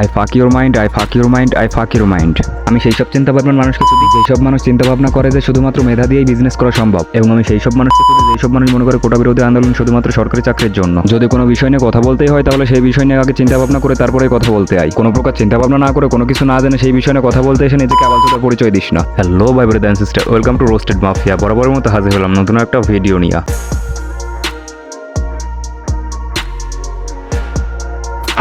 I ফাক your mind, I ফাক your mind, I ফাক ইউর মাইন্ড। আমি সেই সব চিন্তা ভাবনার মানুষকে চুদি যেসব মানুষ চিন্তা ভাবনা করে যে শুধুমাত্র মেধা দিয়েই বিজনেস করা সম্ভব, এবং আমি সেই সব মানুষকে চুদি যেসব মানুষ মনে করে কোটা বিরোধী আন্দোলন শুধুমাত্র সরকারি চাকরির জন্য। যদি কোনো বিষয় নিয়ে কথা বলতেই হয় তাহলে সেই বিষয় নিয়ে আগে চিন্তা ভাবনা করে তারপরে কথা বলতে হয়। কোনো প্রকার চিন্তা ভাবনা না করে কোনো কিছু না জেনে সেই বিষয় নিয়ে কথা বলতে এসে নিজেকে আবালচোদার পরিচয় দিস না। হ্যালো ভাই brother and sister, welcome to Roasted Mafia. বরাবরের মতো হাজির হলাম নতুন একটা ভিডিও নিয়ে।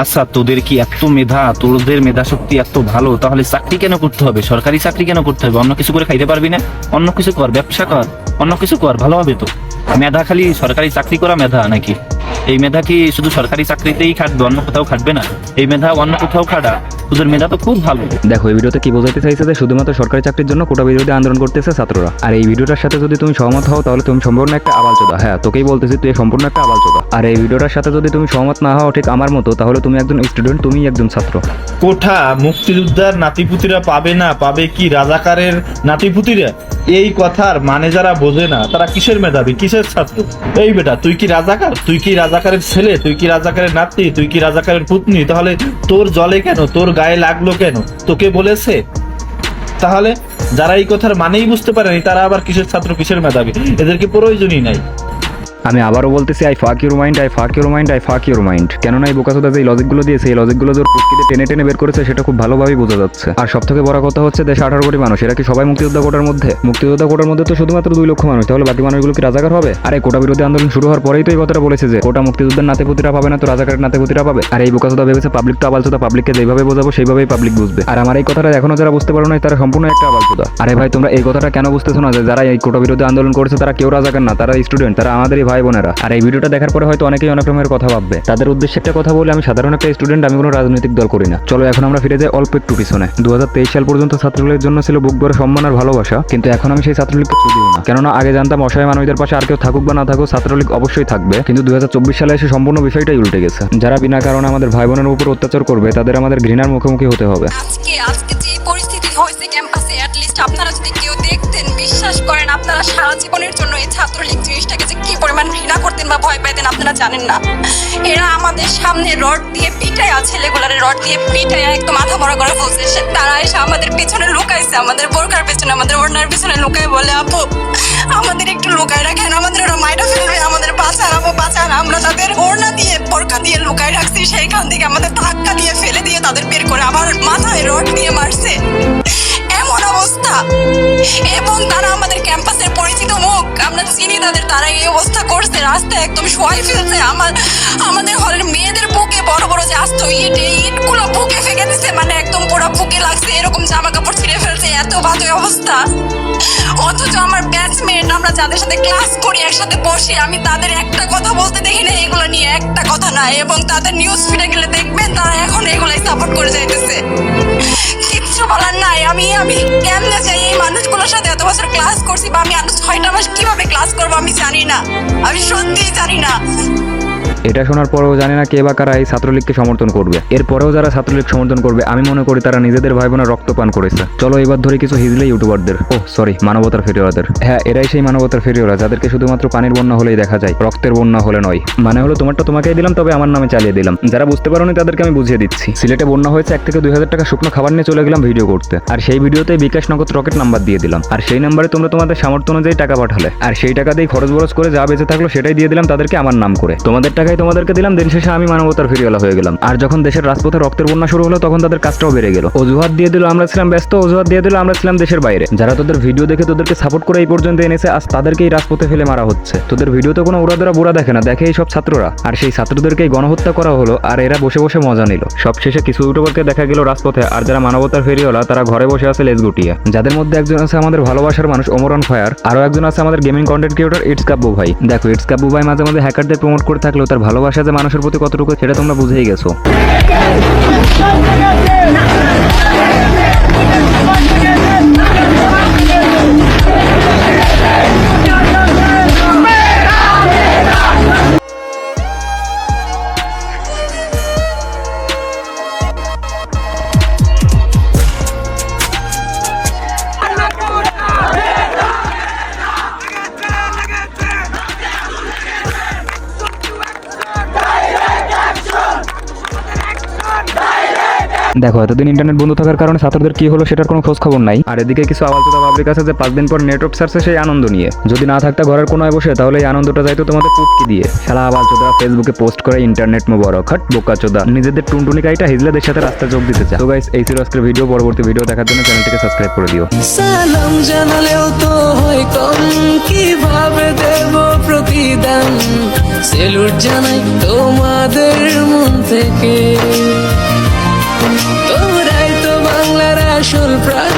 আচ্ছা, তোদের কি এত মেধা, তোদের মেধা শক্তি এত ভালো, তাহলে চাকরি কেন করতে হবে? সরকারি চাকরি কেন করতে হবে? অন্য কিছু করে খাইতে পারবি না? অন্য কিছু কর, ব্যবসা কর, অন্য কিছু কর, ভালো হবে তো। মেধা খালি সরকারি চাকরি করা মেধা নাকি? এই মেধা কি শুধু সরকারি চাকরিতেই খাটবে, অন্য কোথাও খাটবে না? এই মেধা অন্য কোথাও খাটা। তোদের মেধা তো খুব ভালো। দেখো, এই ভিডিওতে কি বোঝাতে চাইছে যে শুধুমাত্র সরকারি চাকরির জন্য কোটা বিরোধী আন্দোলন করতেছে ছাত্ররা। আর এই ভিডিওটার সাথে যদি তুমি সহমত হও তাহলে তুমি সম্পূর্ণ একটা আবালচোদা। হ্যাঁ, তোকেই বলতেছি, তুই সম্পূর্ণ একটা আবালচোদা। আর এই ভিডিওটার সাথে যদি তুমি সহমত না হও ঠিক আমার মতো, তাহলে তুমি একজন স্টুডেন্ট, তুমি একজন ছাত্র। কোঠা মুক্তিযোদ্ধার নাতিপুতিরা পাবে না, পাবে কি রাজাকারের নাতিপুতিরা? এই কথার মানে যারা বোঝে না তারা কিসের মেধাবী, কিসের ছাত্র? এই বেটা, তুই কি রাজাকার? তুই কি রাজাকারের ছেলে? তুই কি রাজাকারের নাতি? তুই কি রাজাকারের পুতনি? তাহলে তোর জলে কেন, তোর গায়ে লাগলো কেন? তোকে বলেছে? তাহলে যারা এই কথার মানেই বুঝতে পারেনি তারা আবার কিসের ছাত্র, কিসের মেধাবী? এদেরকে প্রয়োজনই নাই। আমি আবারও বলতেছি, আই ফাক ইউর মাইন্ড, আই ফাক ইউর মাইন্ড, আই ফাক ইউর মাইন্ড। কেননা এই বোকাচোদা যে লজিকগুলো দিয়েছে, এই লজিকগুলো যে প্রকৃতিতে টেনে টেনে বের করেছে সেটা খুব ভালোভাবেই বোঝা যাচ্ছে। আর সব থেকে বড় কথা হচ্ছে, দেশে 18 কোটি মানুষ, এরা কি সবাই মুক্তিযোদ্ধা কোটার মধ্যে? মুক্তিযোদ্ধা কোটার মধ্যে তো শুধুমাত্র 2 লক্ষ মানুষ, তাহলে বাকি মানুষগুলো কি রাজাকার হবে? আর এই কোটা বিরোধী আন্দোলন শুরু হওয়ার পরেই তো এই কথাটা বলেছে যে কোটা মুক্তিযোদ্ধার নাতিপুতিরা পাবে না, তো রাজাকারের নাতিপুতিরা পাবে। আর এই বোকাচোদা ভেবেছে পাবলিক তো আবালচোদা, পাবলিককে যেভাবে বোঝাবো সেইভাবেই পাবলিক বুঝবে। আর আমার এই কথাটা এখনো যারা বুঝতে পারো না তারা সম্পূর্ণ একটা আবালচোদা। আরে ভাই, তোমরা এই কথাটা কেন বুঝতেছো না যে যারা এই কোটা বিরোধী আন্দোলন করেছে তারা কেউ রাজাকার না, তারা স্টুডেন্ট, তারা আমাদেরই ভাই বোনেরা। আর এই ভিডিওটা দেখার পরে হয়তো অনেকেই অনেক রকমের কথা ভাববে। তাদের উদ্দেশ্যে একটা কথা বলে, আমি সাধারণ একটা স্টুডেন্ট, আমি কোনো রাজনৈতিক দল করি না। চলো এখন আমরা ফিরে যাই অল্প একটু পিছনে। 2023 সাল পর্যন্ত ছাত্রলীগের জন্য ছিল বুক ভরে সম্মান আর ভালোবাসা, কিন্তু এখন আমি সেই ছাত্রলীগকে ছুঁদিও না। কেননা আগে জানতাম অসহায় মানুষদের পাশে আর কেউ থাকুক বা না থাকুক, ছাত্রলীগ অবশ্যই থাকবে। কিন্তু 2024 সালে এসে সম্পূর্ণ বিষয়টাই উল্টে গেছে। যারা বিনা কারণে আমাদের ভাই বোনের উপর অত্যাচার করবে তাদের আমাদের ঘৃণার মুখোমুখি হতে হবে। আজকে যে পরিস্থিতি হয়েছে ক্যাম্পাসে, অ্যাটলিস্ট আপনারা যদি কেউ দেখতেন, বিশ্বাস করেন আপনারা সারা জীবনের জন্য এই ছাত্রলীগ জিনিসটাকে যে কি পরিমাণ ঘৃণা করতেন বা ভয় পাইতেন আপনারা জানেন না। এরা আমাদের সামনে রড দিয়ে পিটায়া, ছেলেগুলারে রড দিয়ে পিটায়া একদম মাথা মরা করে ফেলছে। তারা এসে আমাদের পিছনে লুকাইছে, আমাদের বোরকার পেছনে, আমাদের ওড়নার পিছনে লুকায় বলে, আপু আমাদের একটু লুকায় রাখেন, আমাদের ওরা মাইটা ফেলবে, আমাদের বাঁচান আপু বাঁচান। আমরা তাদের ওড়না দিয়ে বোরকা দিয়ে লুকায় রাখছি, সেইখান থেকে আমাদের ধাক্কা দিয়ে ফেলে দিয়ে তাদের বের করে আবার মাথায় রড দিয়ে মারছে। এমন অবস্থা, এবং তারা আমাদের ক্যাম্পাসের পরিচিত মুখ, আমরা চিনি তাদের, তারা এই অবস্থা করছে, রাস্তায় একদম শোয়াই ফেলছে। আমাদের হলের মেয়েদের বুকে বড় বড় যে আস্ত ইটগুলো বুকে ফেঁকে দিচ্ছে, মানে একদম পুরো বুকে লাগছে, এরকম জামা কাপড় ছিঁড়ে ফেলছে, এত বাজে অবস্থা। অথচ আমার ব্যাচমেট, আমরা যাদের সাথে ক্লাস করি, একসাথে বসি, আমি তাদের একটা কথা বলতে দেখি না এগুলো নিয়ে, একটা কথা না। এবং তাদের নিউজ ফিডে গেলে দেখবেন তারা এখন এগুলাই সাপোর্ট করে যাইতেছে। কিচ্ছু বলার নাই। আমি কেমনে যাই এই মানুষগুলোর সাথে? এত বছর ক্লাস করছি, বা আমি আরো 6টা মাস কিভাবে ক্লাস করবো আমি জানি না, আমি সত্যিই জানি না। এটা শোনার পরেও জানি না কে বা কারা এই ছাত্রলীগকে সমর্থন করবে। এরপরেও যারা ছাত্রলীগ সমর্থন করবে, আমি মনে করি তারা নিজেদের ভাই বোনের রক্ত পান করেছে। চলো এবার ধরে কিছু হিজলে ইউটিউবারদের, মানবতার ফেরিওয়ারদের। হ্যাঁ, এরাই সেই মানবতার ফেরিওয়ারা যাদেরকে শুধুমাত্র পানির বন্যা হলেই দেখা যায়, রক্তের বন্যা হলে নয়। মানে হলো তোমারটা তোমাকেই দিলাম, তবে আমার নামে চালিয়ে দিলাম। যারা বুঝতে পারোনি তাদেরকে আমি বুঝিয়ে দিচ্ছি। সিলেটে বন্যা হয়েছে, 1 থেকে 2 হাজার টাকা শুকনো খাবার নিয়ে চলে গেলাম ভিডিও করতে। আর সেই ভিডিওতে বিকাশ নগদ রকেট নাম্বার দিয়ে দিলাম। আর সেই নাম্বারে তোমরা তোমাদের সামর্থ্য অনুযায়ী টাকা পাঠালে, আর সেই টাকা দিয়ে খরচ বরচ করে যা বেঁচে থাকলো সেটাই দিয়ে দিলাম তাদেরকে আমার নাম করে। তোমাদের টাকাই তোমাদেরকে দিলাম, দিন শেষে আমি মানবতার ফেরিওয়ালা হয়ে গেলাম। আর যখন দেশের রাজপথে রক্তের বন্যা শুরু হলো তখন তাদের কাজটাও বেড়ে গেল। অজুহাত দিয়ে দিল আমরা ছিলাম ব্যস্ত, অজুহাত দিয়ে দিল আমরা ছিলাম দেশের বাইরে। যারা তোদের ভিডিও দেখে তোদেরকে সাপোর্ট করে এই পর্যন্ত এনেছে, আজ তাদেরকেই রাজপথে ফেলে মারা হচ্ছে। তোদের ভিডিওতে কোনো উড়াদুরা বুড়া দেখে না, দেখে এই সব ছাত্ররা। আর সেই ছাত্রদেরকেই গণহত্যা করা হলো, আর এরা বসে বসে মজা নিল। সবশেষে কিছু ইউটিউবারকে দেখা গেল রাজপথে, আর যারা মানবতার ফেরিওয়ালা তারা ঘরে বসে আছে লেজ গুটিয়ে। যাদের মধ্যে একজন আছে আমাদের ভালোবাসার মানুষ ওমর অন ফায়ার, আরো একজন আছে আমাদের গেমিং কন্টেন্ট ক্রিয়েটর ইটস কাব্বু ভাই। দেখো, ইটস কাব্বু ভাই মাঝে মাঝে হ্যাকারদের প্রমোট করে থাকলেও তার ভালোবাসা যে মানুষের প্রতি কতটুকু সেটা তোমরা বুঝেই গেছো। দেখো এতদিন ইন্টারনেট বন্ধ থাকার কারণে ছাত্রদের কি হলো সেটার কোনো খোঁজ খবর নাই। আর এদিকে কিছু আওয়াজটা পাবলিক আছে যে 5 দিন পর নেট অফ সার্চে সেই আনন্দ নিয়ে, যদি না থাকতা ঘরের কোনায় বসে তাহলে এই আনন্দটা যাইতো তোমাদের পুটকি দিয়ে। শালা আওয়াজটা ফেসবুকে পোস্ট করে ইন্টারনেট মোবারক, হট বোকাচোদা, নিজেদের টুনটুনি কাইটা হিজলাদের সাথে রাস্তায় যোগ দিতে চায়। তো গাইস এই ছিল আজকের ভিডিও, পরবর্তী ভিডিও দেখার জন্য চ্যানেলটিকে সাবস্ক্রাইব করে দিও। সালাম জানালেও তো হয় কম, কিভাবে দেব প্রতিদান, সেলুট জানাই তোমাদের মন থেকে, তোমরাই তো বাংলার আসল প্রাণ।